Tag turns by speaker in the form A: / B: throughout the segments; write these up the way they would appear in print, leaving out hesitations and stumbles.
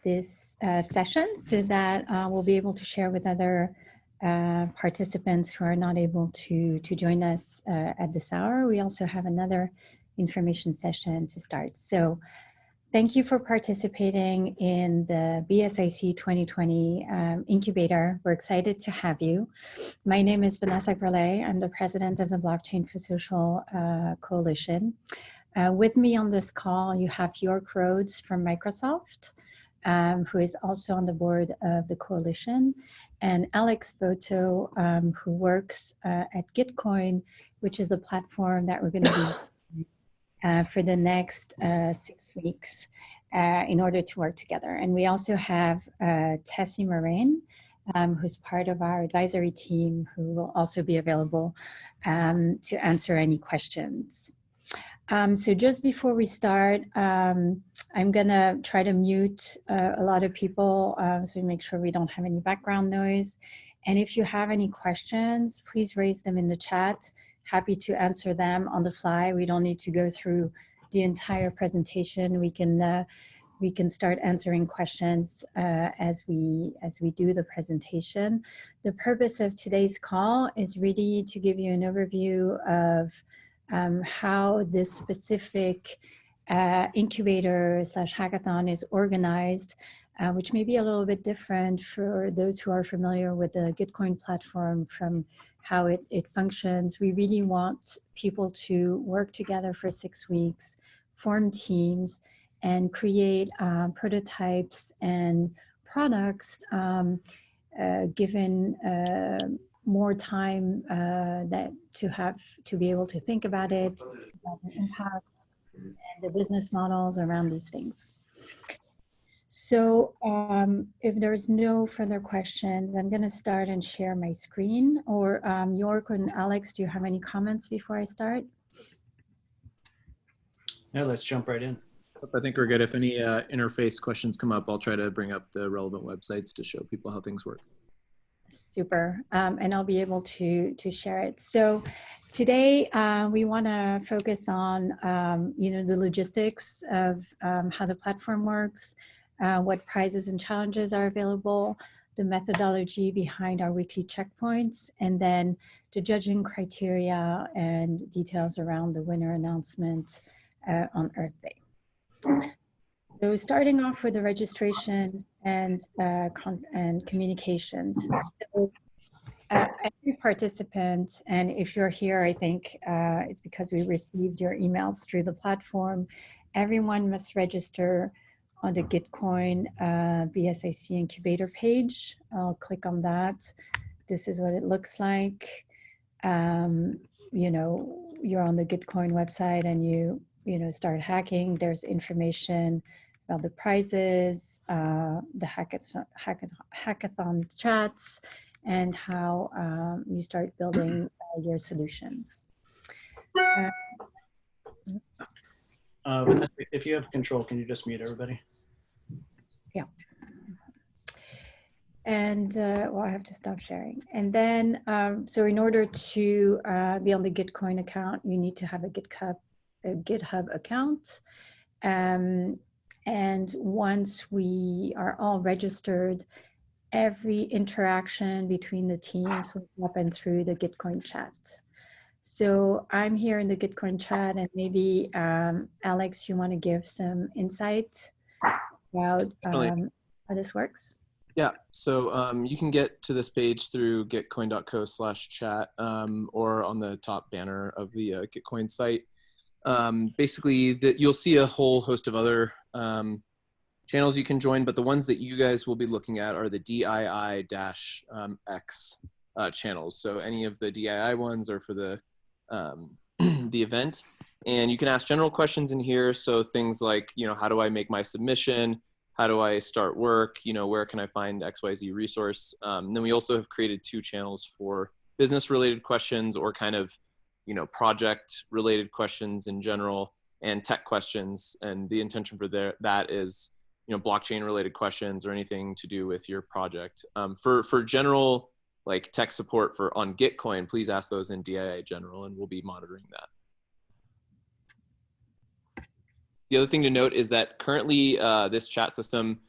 A: this session so that we'll be able to share with other participants who are not able to join us at this hour. We also have another information session to start. So thank you for participating in the BSIC 2020 Incubator. We're excited to have you. My name is Vanessa Grellet. I'm the president of the Blockchain for Social Coalition. With me on this call, you have York Rhodes from Microsoft, who is also on the board of the coalition, and Alex Boto, who works at Gitcoin, which is a platform that we're going to be for the next 6 weeks in order to work together. And we also have Tessie Moraine, who's part of our advisory team, who will also be available to answer any questions. So just before we start, I'm gonna try to mute a lot of people so we make sure we don't have any background noise. And if you have any questions, please raise them in the chat. Happy to answer them on the fly. We don't need to go through the entire presentation. We can start answering questions as we do the presentation. The purpose of today's call is really to give you an overview of how this specific incubator / hackathon is organized, which may be a little bit different for those who are familiar with the Gitcoin platform from how it functions. We really want people to work together for 6 weeks, form teams, and create prototypes and products given more time to be able to think about it, about the impact and the business models around these things. So if there's no further questions, I'm going to start and share my screen. Or York and Alex, do you have any comments before I start?
B: No, let's jump right in.
C: I think we're good. If any interface questions come up, I'll try to bring up the relevant websites to show people how things work.
A: Super, and I'll be able to share it. So today we want to focus on the logistics of how the platform works, what prizes and challenges are available, the methodology behind our weekly checkpoints, and then the judging criteria and details around the winner announcement on Earth Day. So starting off with the registration and communications. So every participant, and if you're here, I think it's because we received your emails through the platform, everyone must register on the Gitcoin BSIC incubator page. I'll click on that. This is what it looks like. You're on the Gitcoin website and you start hacking. There's information about the prizes, the hackathon chats, and how you start building your solutions.
B: Vanessa, if you have control, can you just mute everybody?
A: Yeah. And well, I have to stop sharing. And then, so in order to be on the Gitcoin account, you need to have a GitHub account. And once we are all registered, every interaction between the teams will happen through the Gitcoin chat. So I'm here in the Gitcoin chat, and maybe Alex, you want to give some insight about how this works?
C: Yeah, so you can get to this page through gitcoin.co/chat or on the top banner of the Gitcoin site. Basically, you'll see a whole host of other channels you can join, but the ones that you guys will be looking at are the DII-X channels. So any of the DII ones are for the event, and you can ask general questions in here. So things like, how do I make my submission? How do I start work? Where can I find XYZ resource? And then we also have created 2 channels for business related questions or kind of, project related questions in general, and tech questions. And the intention for that is, blockchain related questions or anything to do with your project. For general like tech support on Gitcoin, please ask those in DIA general, and we'll be monitoring that. The other thing to note is that currently this chat system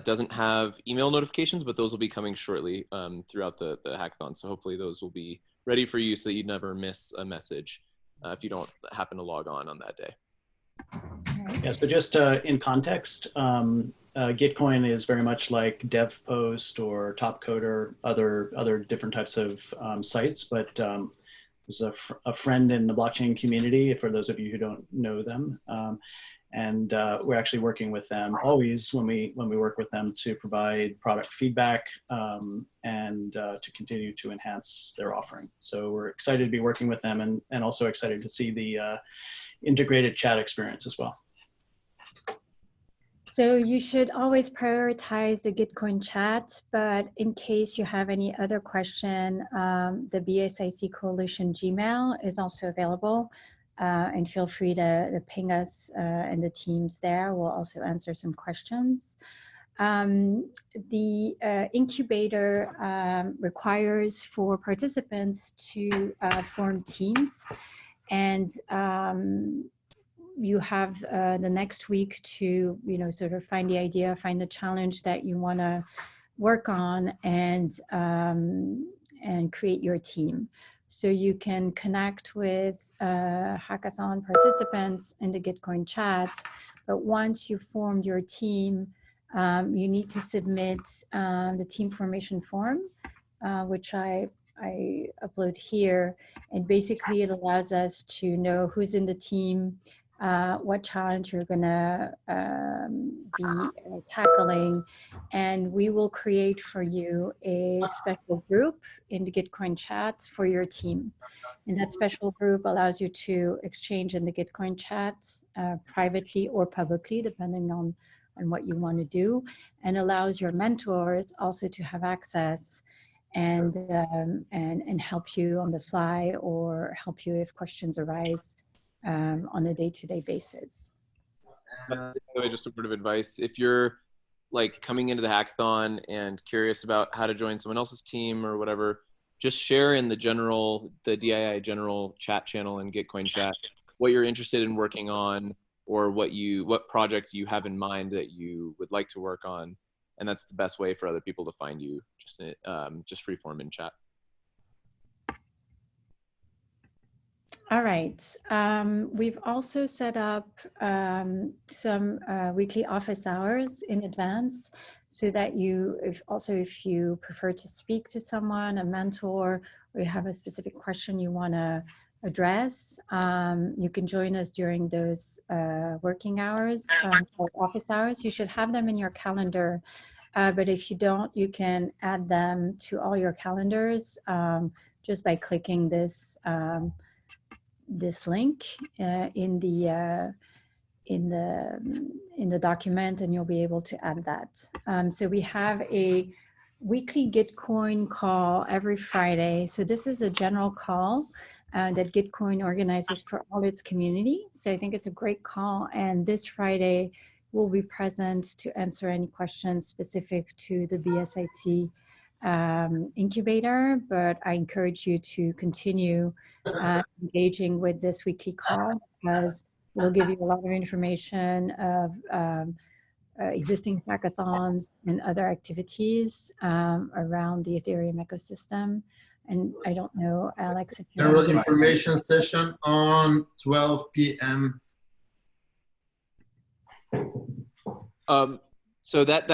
C: Doesn't have email notifications, but those will be coming shortly throughout the hackathon. So hopefully those will be ready for you so that you never miss a message if you don't happen to log on that day.
B: Yeah, so just in context, Gitcoin is very much like DevPost or Topcoder, other different types of sites, but there's a friend in the blockchain community, for those of you who don't know them. And we're actually working with them always when we work with them to provide product feedback and to continue to enhance their offering. So we're excited to be working with them and also excited to see the integrated chat experience as well.
A: So you should always prioritize the Gitcoin chat, but in case you have any other question, the BSIC Coalition Gmail is also available. And feel free to ping us and the teams there. We'll also answer some questions. The incubator requires for participants to form teams, and you have the next week to, sort of find the idea, find the challenge that you want to work on, and create your team. So you can connect with hackathon participants in the Gitcoin chat, but once you formed your team, you need to submit the team formation form, which I upload here. And basically it allows us to know who's in the team, what challenge you're gonna be tackling, and we will create for you a special group in the Gitcoin chat for your team. And that special group allows you to exchange in the Gitcoin chat privately or publicly, depending on what you want to do, and allows your mentors also to have access and help you on the fly or help you if questions arise on a day-to-day basis.
C: Just a word of advice: if you're like coming into the hackathon and curious about how to join someone else's team or whatever, just share in the DII general chat channel and Gitcoin chat what you're interested in working on, or what project you have in mind that you would like to work on, and that's the best way for other people to find you. Just free form in chat.
A: All right. We've also set up some weekly office hours in advance, so that if you prefer to speak to someone, a mentor, or you have a specific question you want to address, you can join us during those working hours or office hours. You should have them in your calendar, but if you don't, you can add them to all your calendars just by clicking this link in the document, and you'll be able to add that. So we have a weekly Gitcoin call every Friday. So this is a general call that Gitcoin organizes for all its community. So I think it's a great call, and this Friday we'll be present to answer any questions specific to the BSIC incubator, but I encourage you to continue engaging with this weekly call, because we'll give you a lot of information of existing hackathons and other activities around the Ethereum ecosystem. And I don't know, Alex, if you
D: general information session on 12 p.m.
C: So that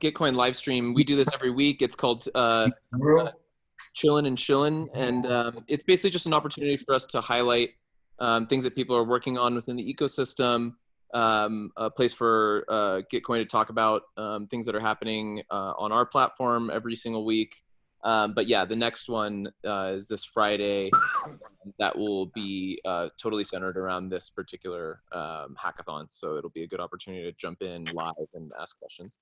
C: Gitcoin live stream, we do this every week. It's called Chillin' and Shillin', and it's basically just an opportunity for us to highlight things that people are working on within the ecosystem, a place for Gitcoin to talk about things that are happening on our platform every single week. But yeah, the next one is this Friday. That will be totally centered around this particular hackathon. So it'll be a good opportunity to jump in live and ask questions.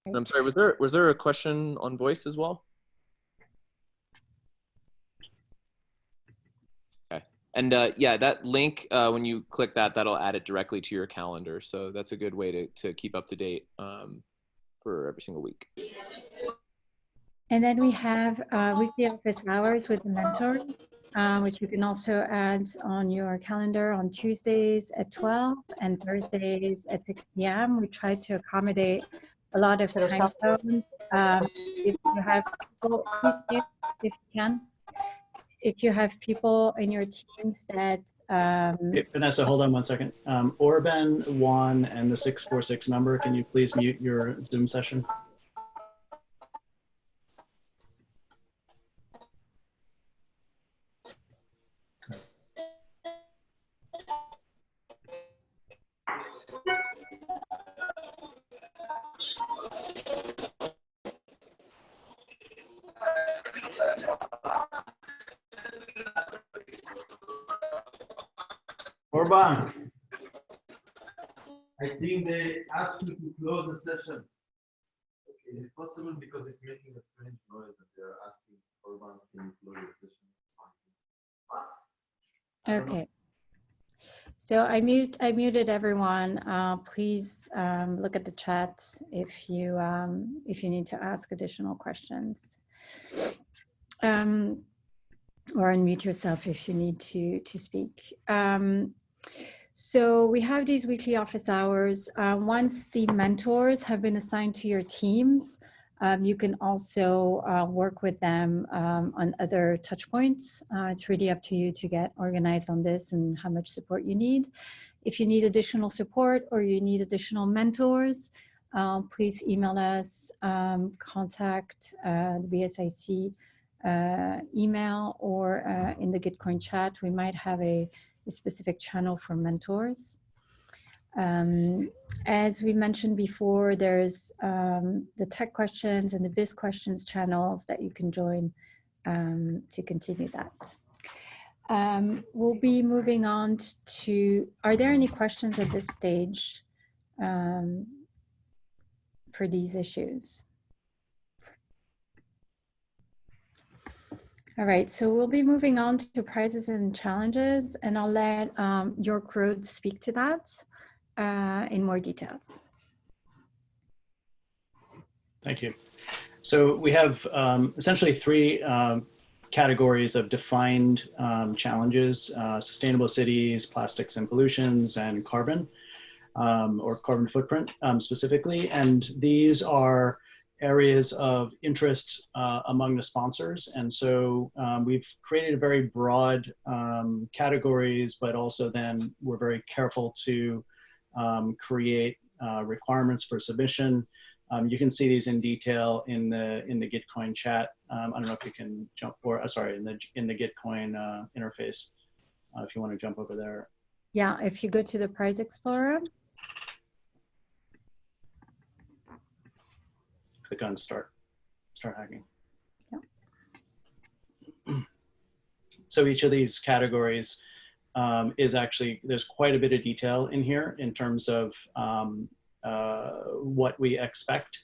C: And I'm sorry, was there a question on voice as well? Okay. And yeah, that link, when you click that, that'll add it directly to your calendar. So that's a good way to keep up to date for every single week.
A: And then we have weekly office hours with the mentors, which you can also add on your calendar on Tuesdays at 12 and Thursdays at 6 p.m. We try to accommodate a lot of time zones. If you have people, please mute if you can. If you have people in your teams that
B: Hey, Vanessa, hold on one second. Orban, Juan, and the 646 number, can you please mute your Zoom session?
D: Orban, I think they asked you to close the session. Is it possible because it's making a strange noise that they're asking Orban, can you close the session?
A: okay. So I muted everyone. Please look at the chat if you need to ask additional questions, or unmute yourself if you need to speak. So we have these weekly office hours. Once the mentors have been assigned to your teams, you can also work with them on other touch points. It's really up to you to get organized on this and how much support you need. If you need additional support or you need additional mentors, please email us, contact the BSIC email, or in the Gitcoin chat. We might have a specific channel for mentors. As we mentioned before, there's the tech questions and the biz questions channels that you can join to continue that. We'll be moving on to, are there any questions at this stage for these issues? All right, so we'll be moving on to prizes and challenges, and I'll let York Rhodes speak to that in more details.
B: Thank you. So we have essentially three categories of defined challenges: sustainable cities, plastics and pollutions, and carbon, or carbon footprint specifically. And these are areas of interest among the sponsors. And so we've created a very broad categories, but also then we're very careful to create requirements for submission. You can see these in detail in the Gitcoin chat. I don't know if you can jump, or sorry, in the Gitcoin interface, if you want to jump over there.
A: Yeah, if you go to the Prize Explorer.
B: Click on start hacking.
A: Yeah.
B: So each of these categories is actually, there's quite a bit of detail in here in terms of what we expect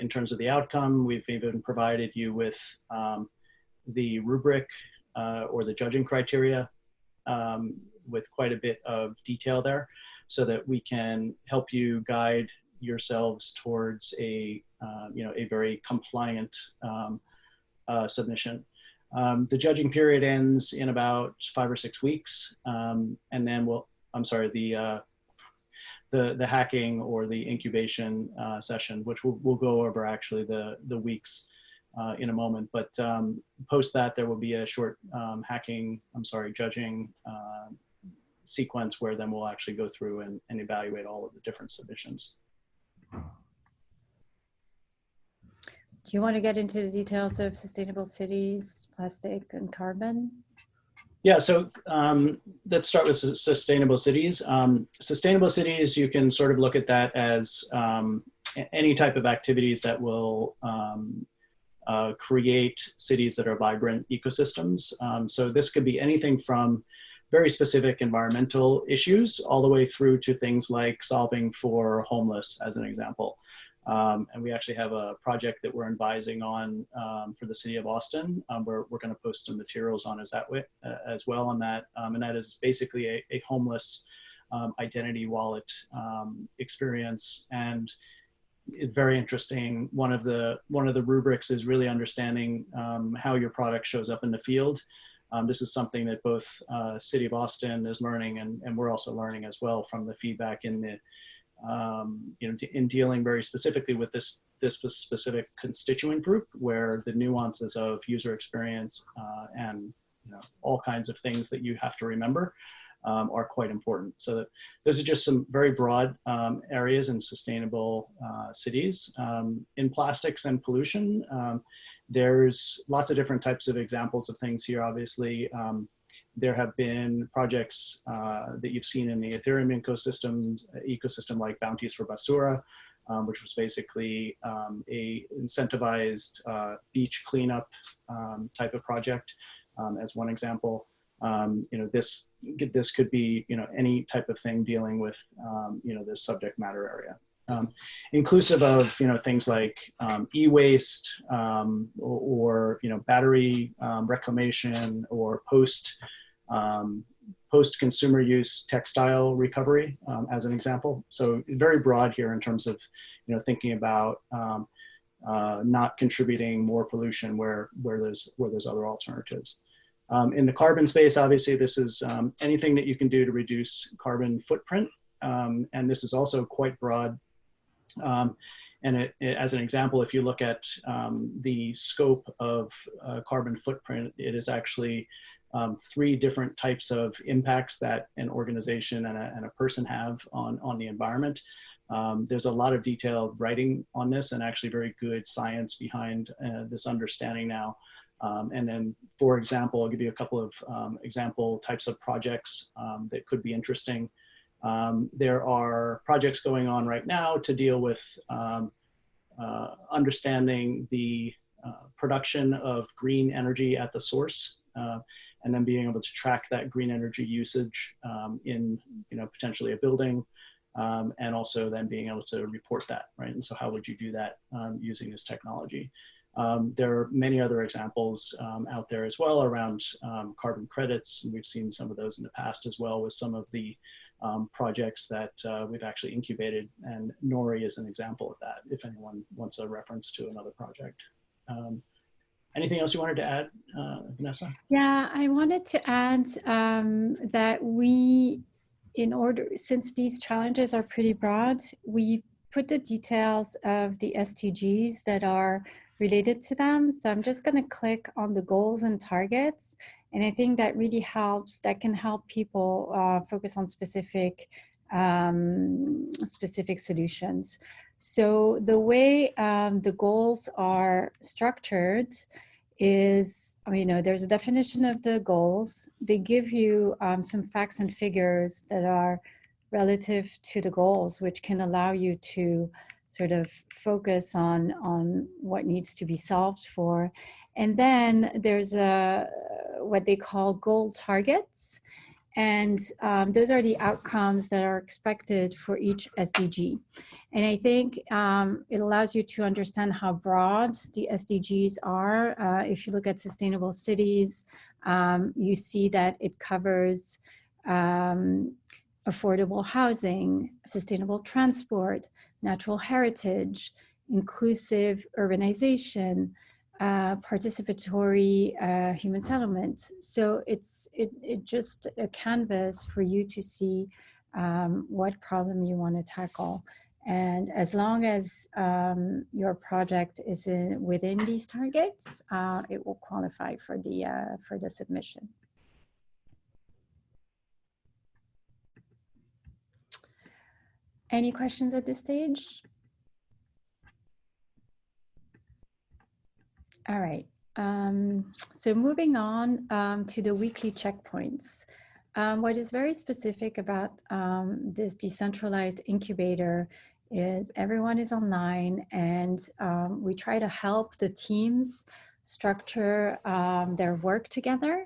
B: in terms of the outcome. We've even provided you with the rubric or the judging criteria with quite a bit of detail there, so that we can help you guide yourselves towards a a very compliant submission. The judging period ends in about 5 or 6 weeks, and then the hacking or the incubation session, which we'll go over actually the weeks in a moment. But post that, there will be a short judging sequence where then we'll actually go through and evaluate all of the different submissions.
A: Do you want to get into the details of sustainable cities, plastic, and carbon?
B: Yeah, so let's start with sustainable cities. Sustainable cities, you can sort of look at that as any type of activities that will create cities that are vibrant ecosystems. So this could be anything from very specific environmental issues all the way through to things like solving for homeless, as an example. And we actually have a project that we're advising on for the city of Austin. We're going to post some materials on as well on that. And that is basically a homeless identity wallet experience. And very interesting. One of the rubrics is really understanding how your product shows up in the field. This is something that both City of Austin is learning, and we're also learning as well from the feedback in the in dealing very specifically with this specific constituent group, where the nuances of user experience and all kinds of things that you have to remember are quite important. So those are just some very broad areas in sustainable cities. In plastics and pollution, there's lots of different types of examples of things here. Obviously, there have been projects that you've seen in the Ethereum ecosystem like Bounties for Basura, which was basically a incentivized beach cleanup type of project as one example. This could be any type of thing dealing with this subject matter area, inclusive of things like e-waste or battery reclamation or post-consumer use textile recovery as an example. So very broad here in terms of thinking about not contributing more pollution where there's other alternatives. In the carbon space, obviously, this is anything that you can do to reduce carbon footprint. And this is also quite broad. And as an example, if you look at the scope of carbon footprint, it is actually 3 different types of impacts that an organization and a person have on the environment. There's a lot of detailed writing on this and actually very good science behind this understanding now. And then, for example, I'll give you a couple of example types of projects that could be interesting. There are projects going on right now to deal with understanding the production of green energy at the source, and then being able to track that green energy usage in potentially a building, and also then being able to report that, right? And so how would you do that using this technology? There are many other examples out there as well around carbon credits, and we've seen some of those in the past as well with some of the projects that we've actually incubated, and Nori is an example of that, if anyone wants a reference to another project. Anything else you wanted to add, Vanessa?
A: Yeah, I wanted to add that since these challenges are pretty broad, we put the details of the SDGs that are related to them. So I'm just going to click on the goals and targets. And I think that really helps, that can help people focus on specific solutions. So the way the goals are structured is, there's a definition of the goals. They give you some facts and figures that are relative to the goals, which can allow you to sort of focus on what needs to be solved for. And then there's what they call goal targets. And those are the outcomes that are expected for each SDG. And I think it allows you to understand how broad the SDGs are. If you look at sustainable cities, you see that it covers affordable housing, sustainable transport, natural heritage, inclusive urbanization, participatory human settlements. So it's just a canvas for you to see what problem you want to tackle. And as long as your project is within these targets, it will qualify for the submission. Any questions at this stage? All right, so moving on to the weekly checkpoints. What is very specific about this decentralized incubator is everyone is online, and we try to help the teams structure their work together,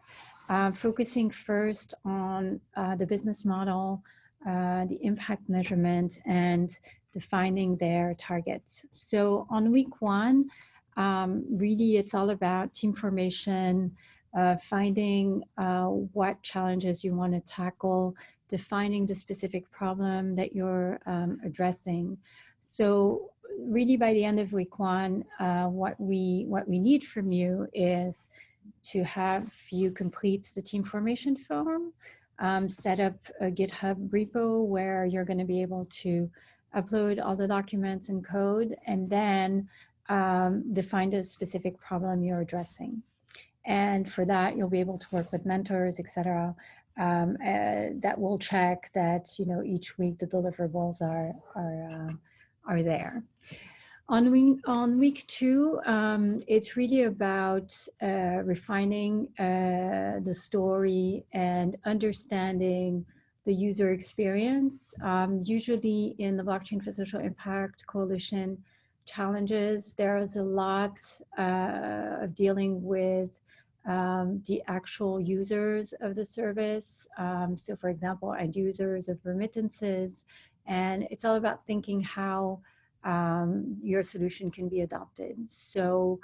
A: focusing first on the business model, the impact measurement, and defining their targets. So on week 1, really it's all about team formation, finding what challenges you want to tackle, defining the specific problem that you're addressing. So really by the end of week 1, what we need from you is to have you complete the team formation form, set up a GitHub repo where you're going to be able to upload all the documents and code, and then define the specific problem you're addressing. And for that, you'll be able to work with mentors, etc., that will check that, you know, each week the deliverables are there. On week 2, it's really about refining the story and understanding the user experience. Usually in the Blockchain for Social Impact Coalition challenges, there's a lot of dealing with the actual users of the service. So for example, end users of remittances, and it's all about thinking how your solution can be adopted. So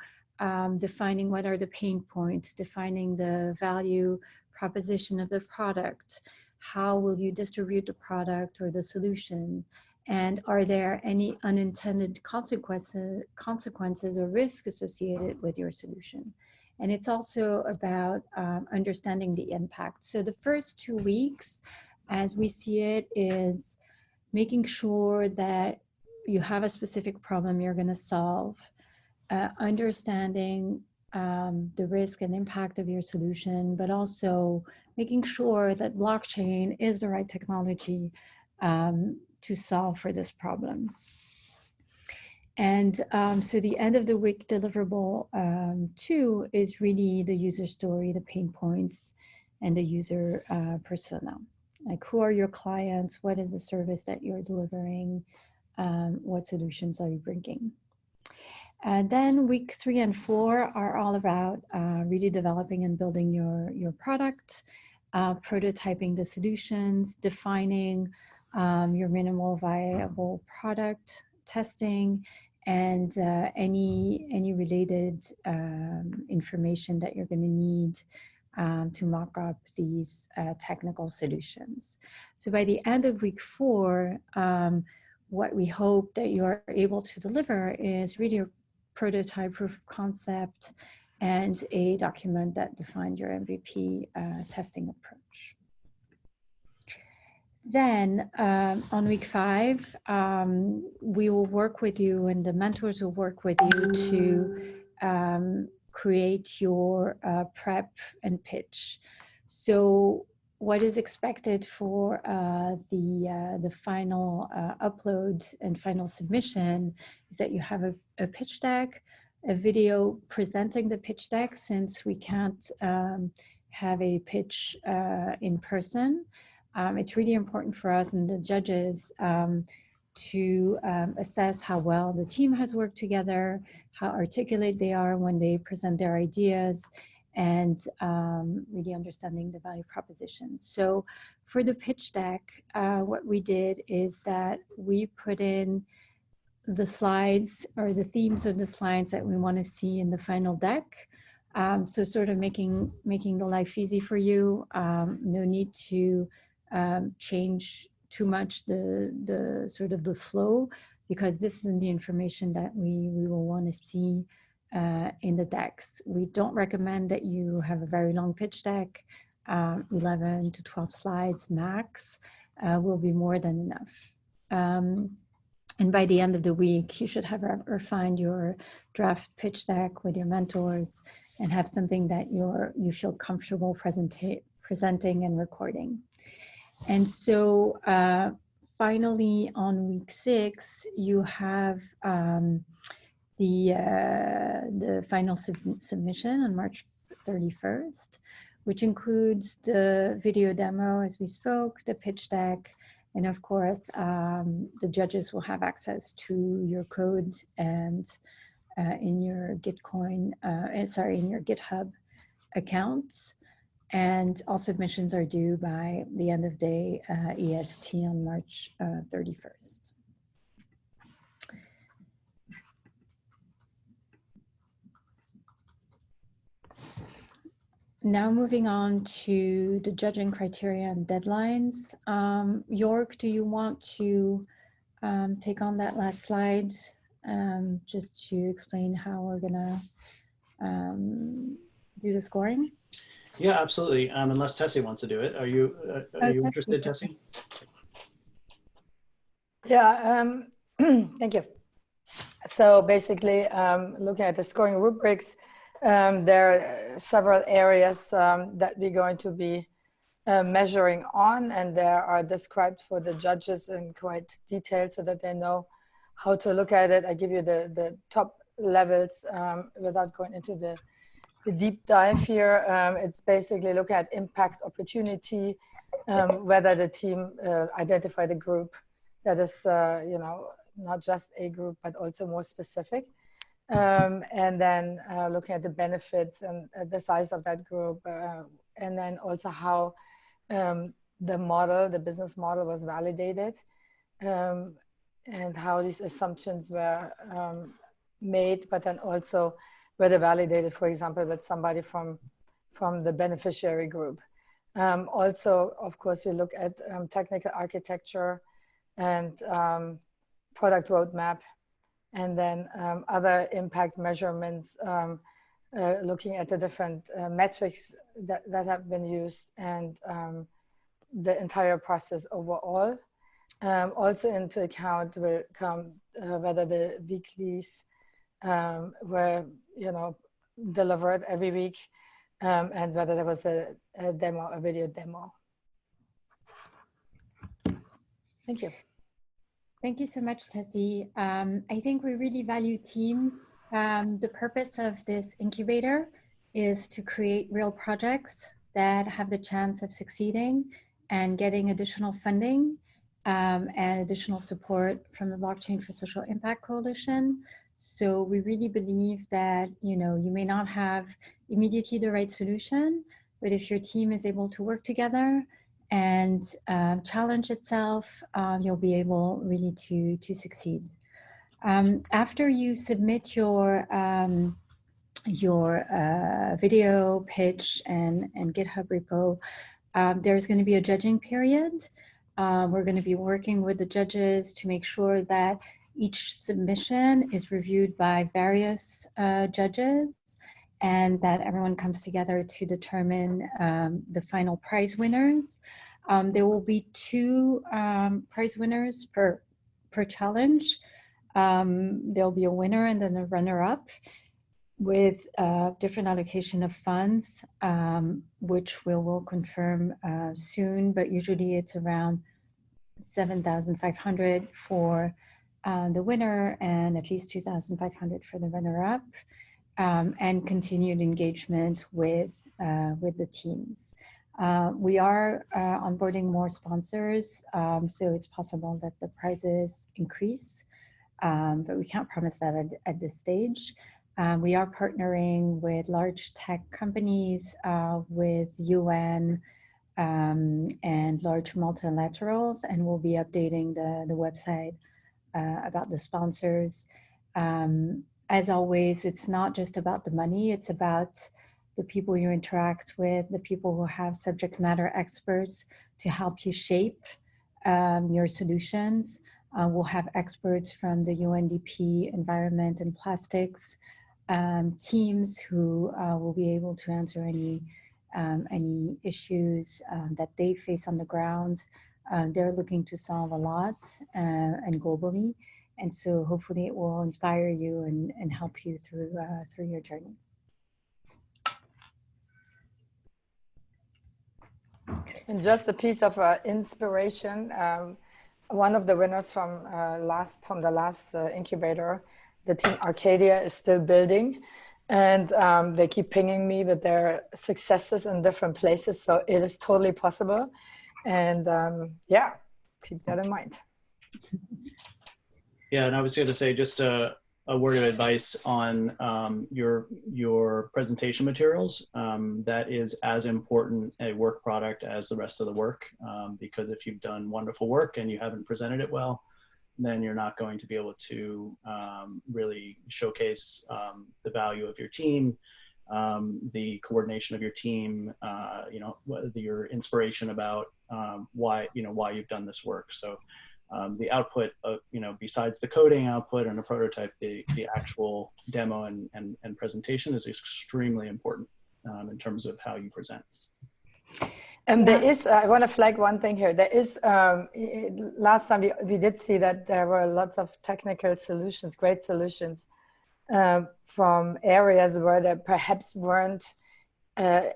A: defining what are the pain points, defining the value proposition of the product, how will you distribute the product or the solution, and are there any unintended consequences or risks associated with your solution. And it's also about understanding the impact. So the first 2 weeks, as we see it, is making sure that you have a specific problem you're going to solve, understanding the risk and impact of your solution, but also making sure that blockchain is the right technology to solve for this problem. And so the end of the week deliverable 2 is really the user story, the pain points, and the user persona. Like, who are your clients? What is the service that you're delivering? What solutions are you bringing? And then week 3 and 4 are all about really developing and building your product, prototyping the solutions, defining your minimal viable product, testing, and any related information that you're going to need to mock up these technical solutions. So by the end of week 4, what we hope that you're able to deliver is really a prototype, proof of concept, and a document that defines your MVP testing approach. Then on week 5, we will work with you, and the mentors will work with you to create your prep and pitch. So what is expected for the final upload and final submission is that you have a pitch deck, a video presenting the pitch deck, since we can't have a pitch in person. It's really important for us and the judges to assess how well the team has worked together, how articulate they are when they present their ideas, and really understanding the value proposition. So for the pitch deck, what we did is that we put in the slides or the themes of the slides that we want to see in the final deck. So sort of making the life easy for you. No need to change too much the sort of the flow, because this isn't the information that we will want to see in the decks. We don't recommend that you have a very long pitch deck. 11 to 12 slides max will be more than enough. And by the end of the week, you should have refined your draft pitch deck with your mentors and have something that you feel comfortable presenting and recording. And so finally, on week 6, you have the final submission on March 31st, which includes the video demo as we spoke, the pitch deck, and of course, the judges will have access to your code and in your Gitcoin, in your GitHub accounts. And all submissions are due by the end of day EST on March 31st. Now moving on to the judging criteria and deadlines. York, do you want to take on that last slide just to explain how we're gonna do the scoring?
B: Yeah, absolutely. Unless Tessie wants to do it. Are you interested, Tessie?
E: Yeah, thank you. So basically, looking at the scoring rubrics, there are several areas that we're going to be measuring on, and they are described for the judges in quite detail so that they know how to look at it. I give you the top levels without going into the deep dive here. It's basically look at impact, opportunity, whether the team identified a group that is, you know, not just a group, but also more specific. And then looking at the benefits and the size of that group, and then also how the model, the business model was validated, and how these assumptions were made, but then also whether validated, for example, with somebody from the beneficiary group. Also, of course, we look at technical architecture and product roadmap, and then other impact measurements, looking at the different metrics that have been used, and the entire process overall. Also into account will come whether the weeklies were, you know, delivered every week, and whether there was a demo, a video demo. Thank you.
A: Thank you so much, Tessie. I think we really value teams. The purpose of this incubator is to create real projects that have the chance of succeeding and getting additional funding and additional support from the Blockchain for Social Impact Coalition. So we really believe that, you know, you may not have immediately the right solution, but if your team is able to work together and challenge itself, you'll be able really to succeed. After you submit your video pitch and GitHub repo, there's going to be a judging period. We're going to be working with the judges to make sure that each submission is reviewed by various judges, and that everyone comes together to determine the final prize winners. There will be 2 prize winners per challenge. There'll be a winner and then a runner-up with different allocation of funds, which we will confirm soon, but usually it's around 7,500 for the winner and at least 2,500 for the runner-up, and continued engagement with the teams. We are onboarding more sponsors, so it's possible that the prizes increase, but we can't promise that at this stage. We are partnering with large tech companies, with UN, and large multilaterals, and we'll be updating the website about the sponsors. As always, it's not just about the money, it's about the people you interact with, the people who have subject matter experts to help you shape your solutions. We'll have experts from the UNDP Environment and Plastics teams who will be able to answer any issues that they face on the ground. They're looking to solve a lot and globally. And so hopefully it will inspire you and help you through your journey.
E: And just a piece of inspiration, one of the winners from the last incubator, the team Arcadia, is still building, and they keep pinging me with their successes in different places. So it is totally possible, and yeah, keep that in mind.
B: Yeah, and I was going to say just a word of advice on your presentation materials. That is as important a work product as the rest of the work, because if you've done wonderful work and you haven't presented it well, then you're not going to be able to really showcase the value of your team, the coordination of your team, you know, your inspiration about why you've done this work. So the output of, besides the coding output and a prototype, the actual demo and presentation is extremely important in terms of how you present.
E: There is, I want to flag one thing here. There is, last time we did see that there were lots of technical solutions, great solutions from areas where there perhaps weren't, the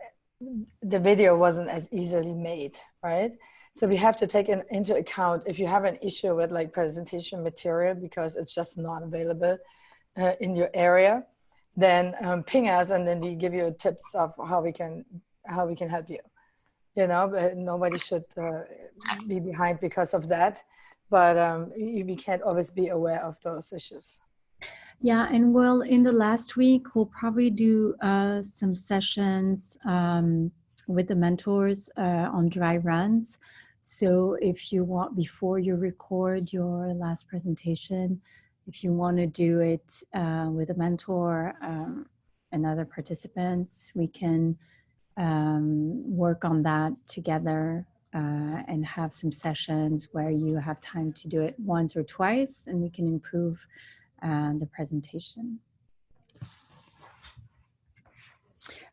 E: video wasn't as easily made, right? So we have to take into account if you have an issue with like presentation material because it's just not available in your area, then ping us and then we give you tips of how we can help you. But nobody should be behind because of that, but we can't always be aware of those issues.
A: Yeah, and in the last week, we'll probably do some sessions with the mentors on dry runs. So if you want, before you record your last presentation, if you want to do it with a mentor and other participants, we can work on that together and have some sessions where you have time to do it once or twice, and we can improve the presentation.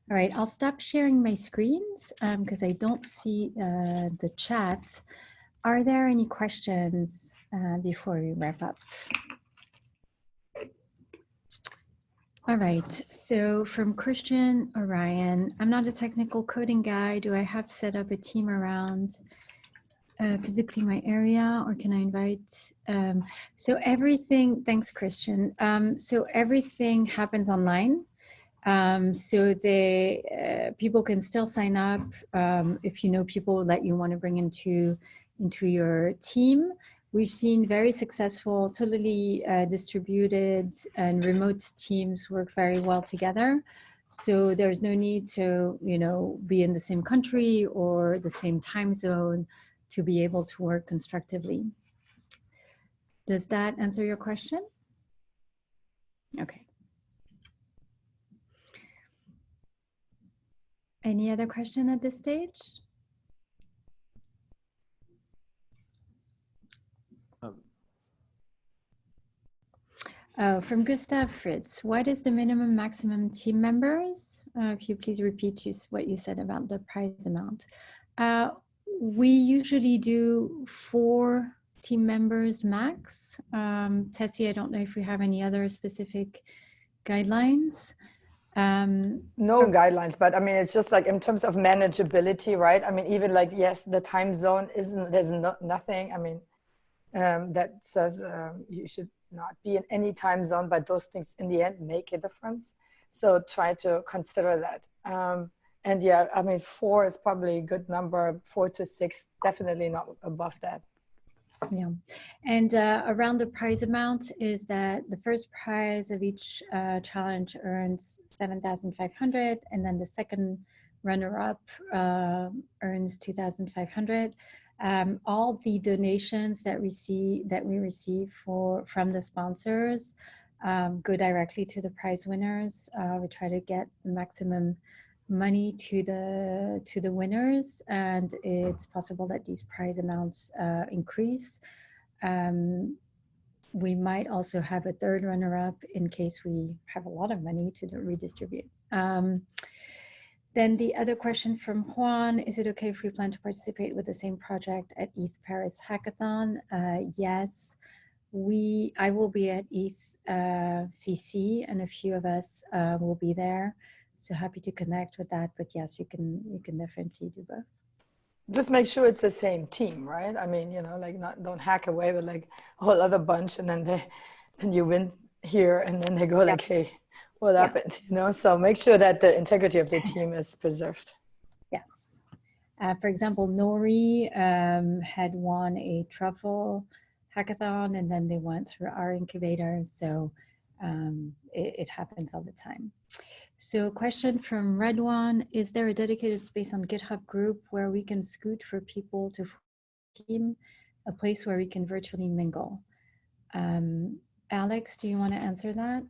A: All right, I'll stop sharing my screens because I don't see the chat. Are there any questions before we wrap up? All right, so from Christian Orion, I'm not a technical coding guy. Do I have to set up a team around physically my area, or can I invite? So everything, thanks Christian. So everything happens online. So people can still sign up if you know people that you want to bring into your team. We've seen very successful, totally distributed and remote teams work very well together. So there's no need to, be in the same country or the same time zone to be able to work constructively. Does that answer your question? Okay. Any other question at this stage? From Gustav Fritz, what is the minimum maximum team members? Could you please repeat what you said about the prize amount? We usually do 4 team members max. Tessie, I don't know if we have any other specific guidelines.
E: No guidelines, but I mean, it's just like in terms of manageability, right? I mean, even like, yes, the time zone there's nothing, I mean, that says you should not be in any time zone, but those things in the end make a difference. So try to consider that. And yeah, I mean, 4 is probably a good number, 4 to 6, definitely not above that.
A: Yeah, and around the prize amount is that the first prize of each challenge earns 7,500, and then the second runner-up earns 2,500. All the donations that we receive from the sponsors go directly to the prize winners. We try to get maximum money to the winners, and it's possible that these prize amounts increase. We might also have a third runner-up in case we have a lot of money to redistribute. Then the other question from Juan, is it okay if we plan to participate with the same project at ETH Paris Hackathon? Yes, I will be at ETH CC, and a few of us will be there. So happy to connect with that, but yes, you can definitely do both.
E: Just make sure it's the same team, right? I mean, like don't hack away with like a whole other bunch and then you win here and then they go like, hey, what happened? So make sure that the integrity of the team is preserved.
A: Yeah. For example, Nori had won a truffle hackathon and then they went through our incubator. So it happens all the time. So question from Red One, is there a dedicated space on GitHub group where we can scoot for people to team, a place where we can virtually mingle? Alex, do you want to answer that?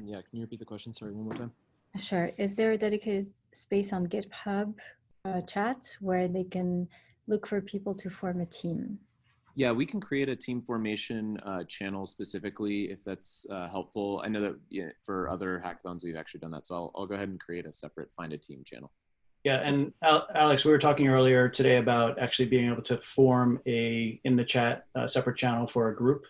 C: Yeah, can you repeat the question? Sorry, one more time.
A: Sure. Is there a dedicated space on GitHub chat where they can look for people to form a team?
C: Yeah, we can create a team formation channel specifically if that's helpful. I know that for other hackathons, we've actually done that. So I'll go ahead and create a separate find a team channel.
B: Yeah, and Alex, we were talking earlier today about actually being able to form in the chat, a separate channel for a group,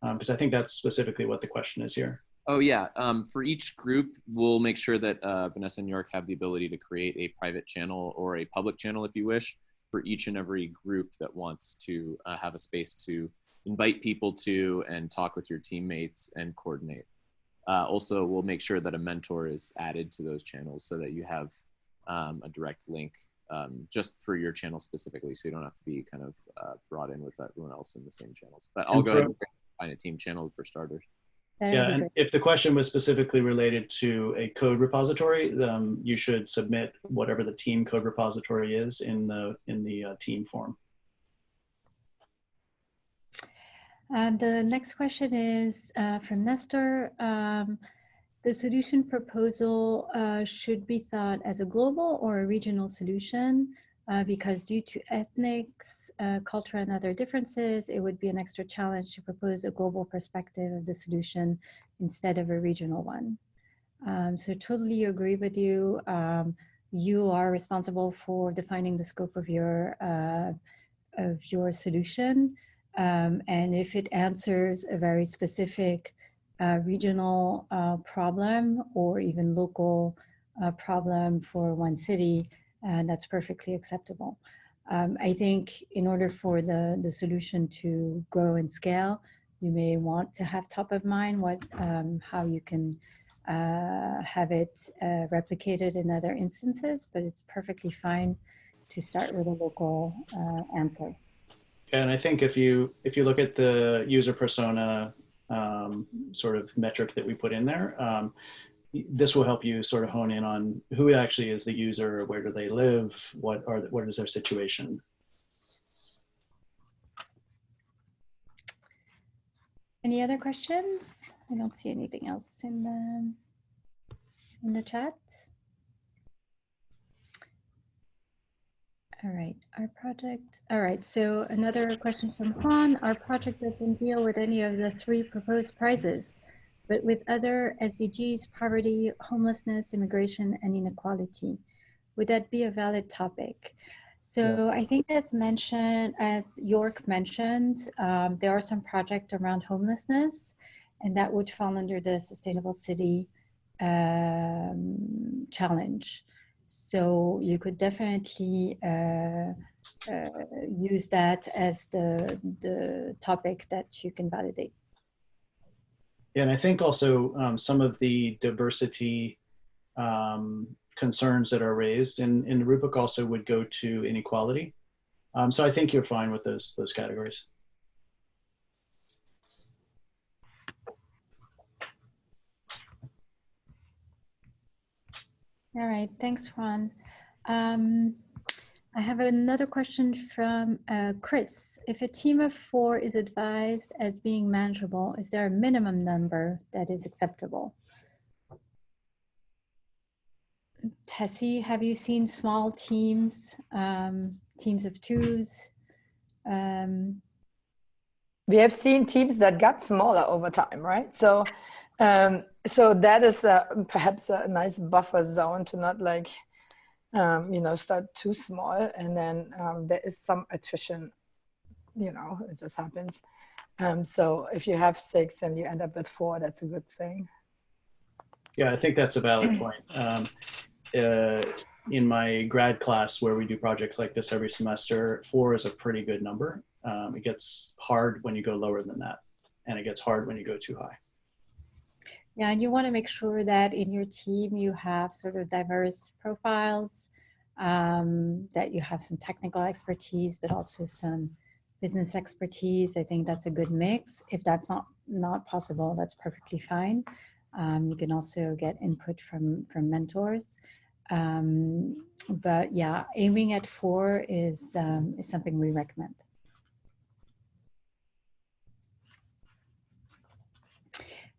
B: because I think that's specifically what the question is here.
C: Oh yeah, for each group, we'll make sure that Vanessa and York have the ability to create a private channel or a public channel if you wish, for each and every group that wants to have a space to invite people to and talk with your teammates and coordinate. Also, we'll make sure that a mentor is added to those channels so that you have a direct link just for your channel specifically, so you don't have to be kind of brought in with everyone else in the same channels. But I'll go ahead and find a team channel for starters.
B: Yeah, and if the question was specifically related to a code repository, you should submit whatever the team code repository is in the team form.
A: The next question is from Nestor. The solution proposal should be thought as a global or a regional solution because due to ethnics, culture, and other differences, it would be an extra challenge to propose a global perspective of the solution instead of a regional one. So totally agree with you. You are responsible for defining the scope of your solution. And if it answers a very specific regional problem or even local problem for one city, that's perfectly acceptable. I think in order for the solution to grow and scale, you may want to have top of mind how you can have it replicated in other instances, but it's perfectly fine to start with a local answer.
B: And I think if you look at the user persona sort of metric that we put in there, this will help you sort of hone in on who actually is the user, where do they live, what is their situation.
A: Any other questions? I don't see anything else in the chat. All right, our project. All right, so another question from Juan. Our project doesn't deal with any of the 3 proposed prizes, but with other SDGs, poverty, homelessness, immigration, and inequality. Would that be a valid topic? So I think as York mentioned, there are some projects around homelessness, and that would fall under the Sustainable City challenge. So you could definitely use that as the topic that you can validate.
B: Yeah, and I think also some of the diversity concerns that are raised in the rubric also would go to inequality. So I think you're fine with those categories.
A: All right, thanks, Juan. I have another question from Chris. If a team of 4 is advised as being manageable, is there a minimum number that is acceptable? Tessie, have you seen small teams, teams of 2s?
E: We have seen teams that got smaller over time, right? So, so that is perhaps a nice buffer zone to not like, start too small, and then there is some attrition, it just happens. So if you have 6 and you end up with 4, that's a good thing.
B: Yeah, I think that's a valid point. In my grad class where we do projects like this every semester, 4 is a pretty good number. It gets hard when you go lower than that, and it gets hard when you go too high.
A: Yeah, and you want to make sure that in your team you have sort of diverse profiles, that you have some technical expertise, but also some business expertise. I think that's a good mix. If that's not possible, that's perfectly fine. You can also get input from mentors. But yeah, aiming at 4 is something we recommend.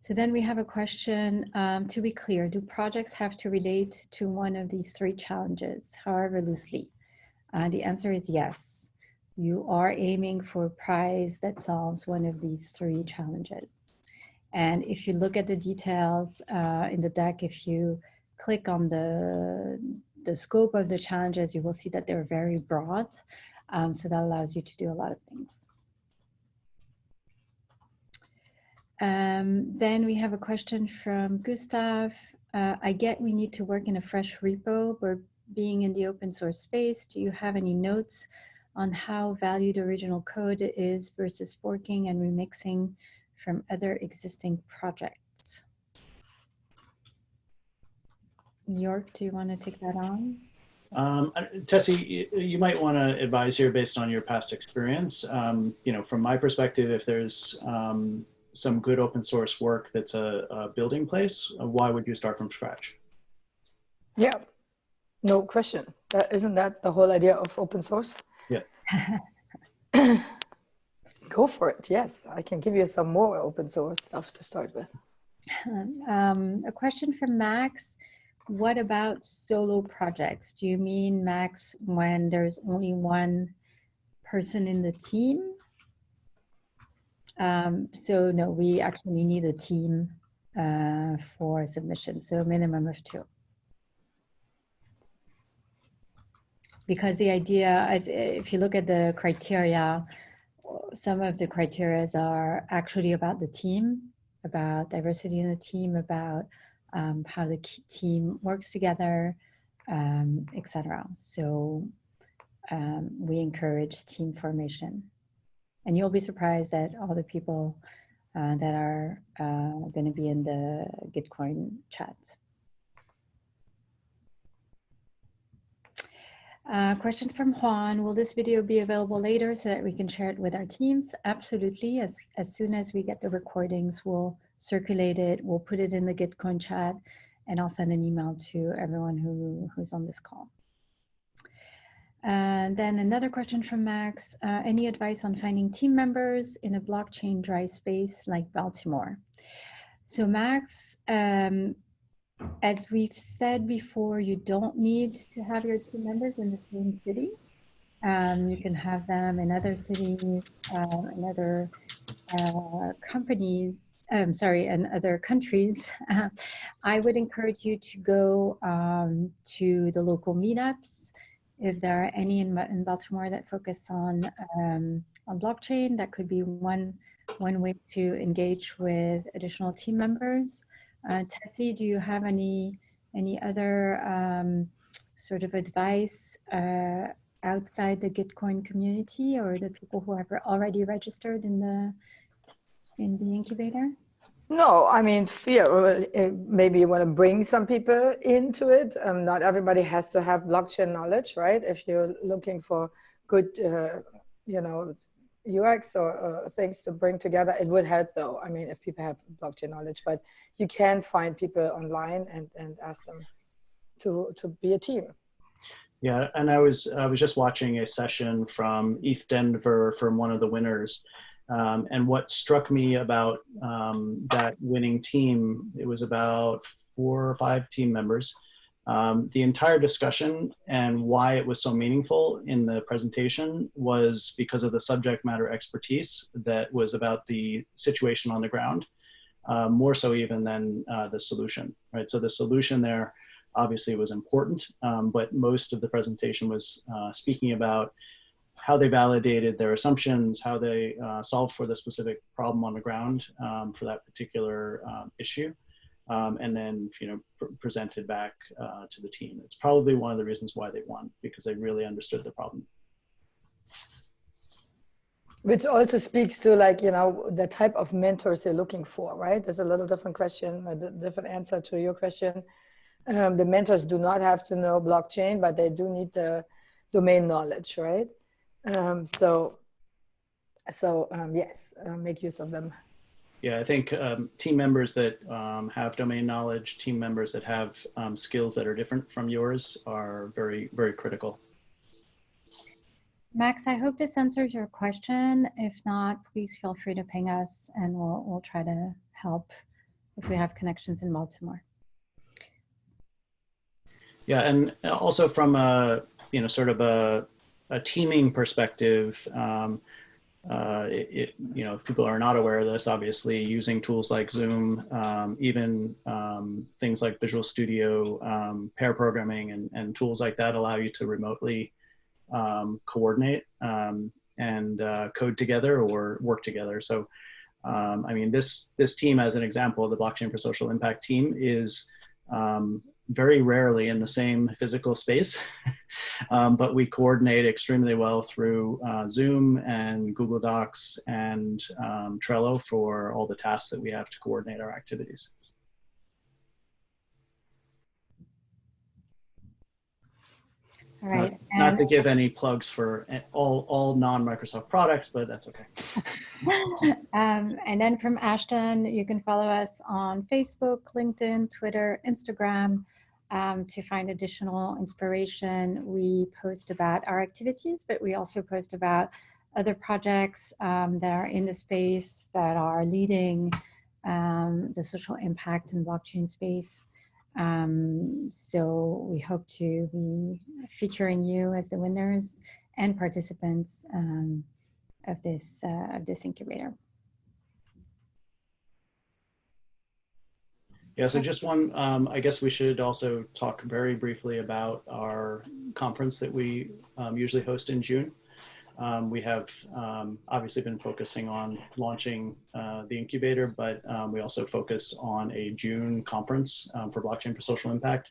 A: So then we have a question, to be clear, do projects have to relate to one of these 3 challenges, however loosely? The answer is yes. you are aiming for a prize that solves one of these 3 challenges. And if you look at the details in the deck, if you click on the scope of the challenges, you will see that they're very broad. So that allows you to do a lot of things. Then we have a question from Gustav. I get we need to work in a fresh repo, but being in the open source space, do you have any notes on how valued original code is versus forking and remixing from other existing projects? York, do you want to take that on?
B: Tessie, you might want to advise here based on your past experience. You know, from my perspective, if there's some good open source work that's a building place, why would you start from scratch?
E: Yeah, no question. Isn't that the whole idea of open source?
B: Yeah.
E: Go for it. Yes, I can give you some more open source stuff to start with.
A: A question from Max. What about solo projects? Do you mean, Max, when there's only one person in the team? So no, we actually need a team for submission, so a minimum of 2. Because the idea is, if you look at the criteria, some of the criteria are actually about the team, about diversity in the team, about how the team works together, etc. So we encourage team formation. And you'll be surprised at all the people that are going to be in the Gitcoin chats. Question from Juan, will this video be available later so that we can share it with our teams? Absolutely. As soon as we get the recordings, we'll circulate it, we'll put it in the Gitcoin chat, and I'll send an email to everyone who's on this call. And then another question from Max, any advice on finding team members in a blockchain dry space like Baltimore? So Max, as we've said before, you don't need to have your team members in the same city. You can have them in other cities, in other companies, in other countries. I would encourage you to go to the local meetups. If there are any in Baltimore that focus on blockchain, that could be one way to engage with additional team members. Tessie, do you have any other sort of advice outside the Gitcoin community or the people who have already registered in the incubator?
E: No, I mean, maybe you want to bring some people into it. Not everybody has to have blockchain knowledge, right? If you're looking for good, you know, UX or things to bring together, it would help though. I mean, if people have blockchain knowledge, but you can find people online and ask them to be a team.
B: Yeah, and I was just watching a session from ETH Denver from one of the winners. And what struck me about that winning team, it was about 4 or 5 team members. The entire discussion and why it was so meaningful in the presentation was because of the subject matter expertise that was about the situation on the ground, more so even than the solution, right? So the solution there obviously was important, but most of the presentation was speaking about how they validated their assumptions, how they solved for the specific problem on the ground for that particular issue, and then presented back to the team. It's probably one of the reasons why they won, because they really understood the problem.
E: Which also speaks to, like, the type of mentors you're looking for, right? There's a little different question, a different answer to your question. The mentors do not have to know blockchain, but they do need the domain knowledge, right? Yes, make use of them.
B: Yeah, I think team members that have domain knowledge, team members that have skills that are different from yours are very, very critical.
A: Max, I hope this answers your question. If not, please feel free to ping us and we'll try to help if we have connections in Baltimore.
B: Yeah, and also from a, sort of a a teaming perspective, if people are not aware of this, obviously using tools like Zoom, even things like Visual Studio, pair programming and tools like that allow you to remotely coordinate and code together or work together. So, I mean, this team, as an example, the Blockchain for Social Impact team is very rarely in the same physical space, but we coordinate extremely well through Zoom and Google Docs and Trello for all the tasks that we have to coordinate our activities.
A: All right.
B: Not to give any plugs for all non-Microsoft products, but that's okay.
A: And then from Ashton, you can follow us on Facebook, LinkedIn, Twitter, Instagram to find additional inspiration. We post about our activities, but we also post about other projects that are in the space that are leading the social impact and blockchain space. So we hope to be featuring you as the winners and participants of this incubator.
B: Yeah, so just one, I guess we should also talk very briefly about our conference that we usually host in June. We have obviously been focusing on launching the incubator, but we also focus on a June conference for Blockchain for Social Impact.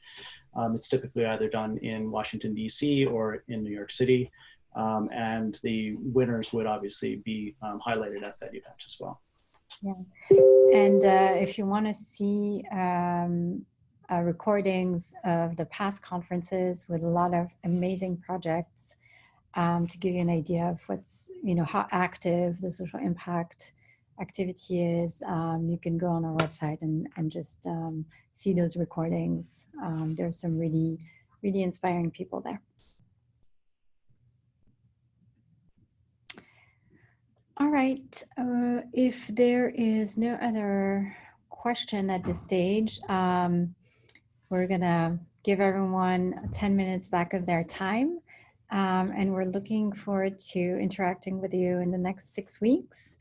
B: It's typically either done in Washington, DC or in New York City. And the winners would obviously be highlighted at that event as well.
A: Yeah, and if you want to see recordings of the past conferences with a lot of amazing projects, to give you an idea of what's, how active the social impact activity is, you can go on our website and just see those recordings. There's some really, really inspiring people there. All right, if there is no other question at this stage, we're gonna give everyone 10 minutes back of their time. And we're looking forward to interacting with you in the next 6 weeks.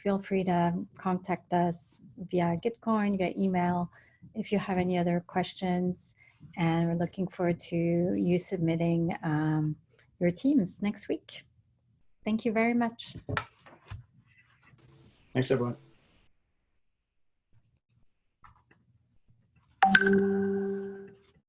A: Feel free to contact us via Gitcoin, via email, if you have any other questions. And we're looking forward to you submitting your teams next week. Thank you very much.
B: Thanks, everyone.